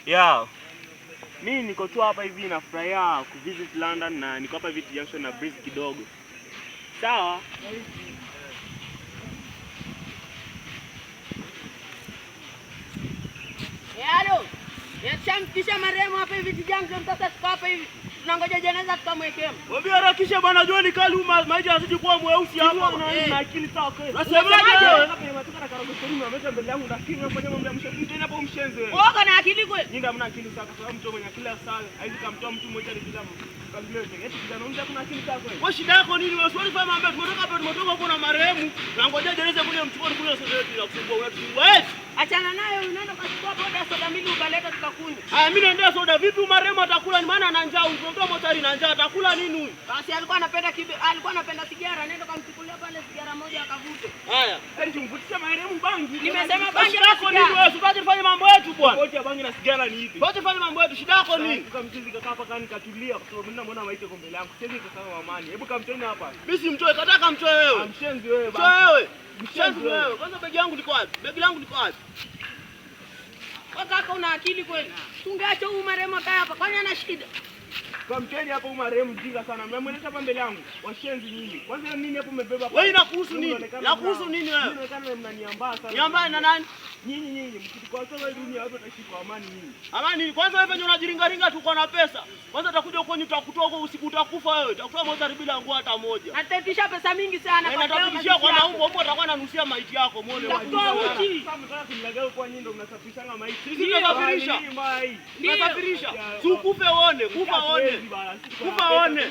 Yeah. Mimi niko tu hapa hivi nafurahia kuvisit London na niko hapa hivi junction na breeze kidogo. Sawa? Halo. Kisha marehemu hapa hivi junction sasa tuko hapa hivi. Tunangoja jeneza tukamwekea. Mwambie harakisha bwana John ni kali maji azidi kuwa mweusi hapa na akili sawa kweli. Unasemaje wewe? Hapa nimetoka na karogo story na mbele yangu lakini unafanya mambo ya mshenzi tena hapo mshenzi wewe. Wewe kana akili kweli? Nyinga hamna akili sawa kwa sababu mtu mwenye akili sawa haizi kumtoa mtu mmoja ni kila calculate. Eti kijana unja kuna akili sawa kweli. Wewe shida yako nini wewe? Swali kama mambo tumetoka hapa huko na marehemu na ngoja jeneza kule mchukue kule society na kusumbua unatusumbua. Wewe achana nayo unaenda kuchukua boda soda mbili ukaleta tukakunywa. Mimi naendea soda vipi marehemu atakula ni maana ana njaa ugondoa motori na njaa atakula nini huyu? Basi alikuwa anapenda sigara nenda kumchukulia pale sigara moja akavute. Haya, eti mvutisha marehemu bangi. Nimesema bangi yako nini wewe? Usitaki fanya mambo yetu bwana. Wote bangi na sigara ni ipi? Wote fanya mambo yetu. Shida yako nini? Kamtizi kaka hapa kani katulia kwa sababu ninaona maiti kwa mbele yangu. Siwezi kusema amani. Hebu kamteni hapa. Mimi simtoe kataka mtoe wewe. Mshenzi wewe bwana. Wewe. Mshenzi wewe. Kwanza begi yangu liko wapi? Begi langu liko wapi? Kaka una akili kweli? Tungeacha huyu marehemu kaya hapa. Kwani ana shida? Kwa mteni hapo marehemu mjinga sana. Mmemleta hapa mbele yangu. Washenzi nyinyi. Kwanza nini hapo mmebeba hapa? Wewe inakuhusu nini? Inakuhusu nini wewe? Inaonekana mnaniambaa sana. Niambaa na nani? Nyinyi mkitukoa toka dunia hapo tutaishi kwa amani nyinyi. Amani kwanza wewe penye unajiringaringa tu kwa na pesa. Kwanza utakuja huko utakutoa huko usiku utakufa wewe. Utakufa moja bila nguo hata moja. Atatisha pesa mingi sana kwa sababu natishia kwa maumbo hapo atakuwa ananusia maiti yako muone wapi. Sasa mtaka kumlagao kwa nyinyi ndio mnasafirishanga maiti. Sisi tunasafirisha. Tunasafirisha. Ukufe uone, kufa uone. Kufa one.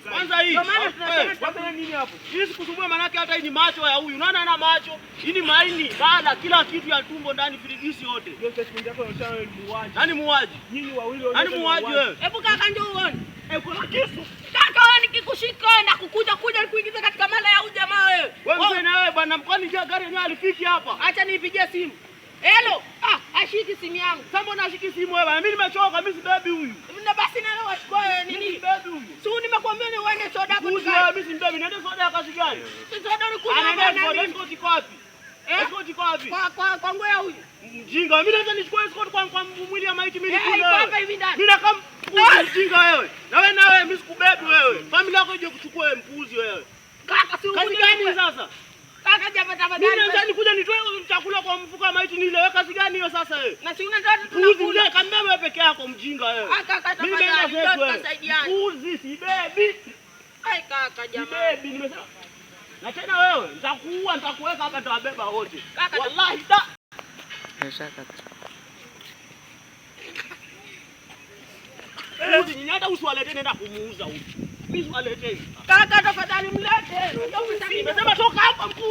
Kwanza hii. Maana tunasema tutafanya nini hapo? Hii sikusumbua maana yake hata hii ni macho ya huyu. Unaona ana macho. Hii ni maini, dada, kila kitu ya tumbo ndani firigisi yote. Ndio sekunde yako unasema ni muuaji. Nani muuaji? Nyinyi wawili wote. Nani muuaji wewe? Hebu kaka njoo uone. Kuna kisu. Kaka wewe nikikushika na kukuja nikuingiza katika mala ya huyu jamaa wewe. Wewe na wewe bwana mkwani gari yenyewe alifiki hapa. Acha nipigie simu. Hello. Ashiki simu yangu. Sasa mbona ashiki simu wewe? Mimi nimechoka, mimi si baby huyu. Na basi na leo wachukue nini? Mimi baby huyu. Si nimekuambia ni uende soda hapo. Mimi si baby, niende soda ya kazi gani? Si soda ni kunywa na nini? Escort iko wapi? Escort iko wapi? Kwa ngoya huyu. Mjinga, mimi naweza nichukue escort kwa mwili ya maiti mimi kule. Hapa hivi ndani. Mimi nakam mjinga wewe. Na wewe mimi sikubebi wewe. Familia yako ije kuchukua mpuzi wewe. Kaka si kazi gani sasa? Kaka tafadhali. Mimi naweza nikuja nitoe chakula kwa mfuko wa maiti nile. Kazi gani hiyo sasa wewe? Na si unataka tunakula. Kambia wewe peke yako mjinga wewe. Kaka tafadhali tutasaidiana. Mpuzi si baby. Ai kaka jamaa. Baby nimesema. Na tena wewe nitakuua nitakuweka hapa nitawabeba wote. Wallahi da. Shaka. Nyinyi hata usiwalete nenda kumuuza huko. Mimi usiwalete. Kaka tafadhali mlete. Nimesema toka hapa mpuzi.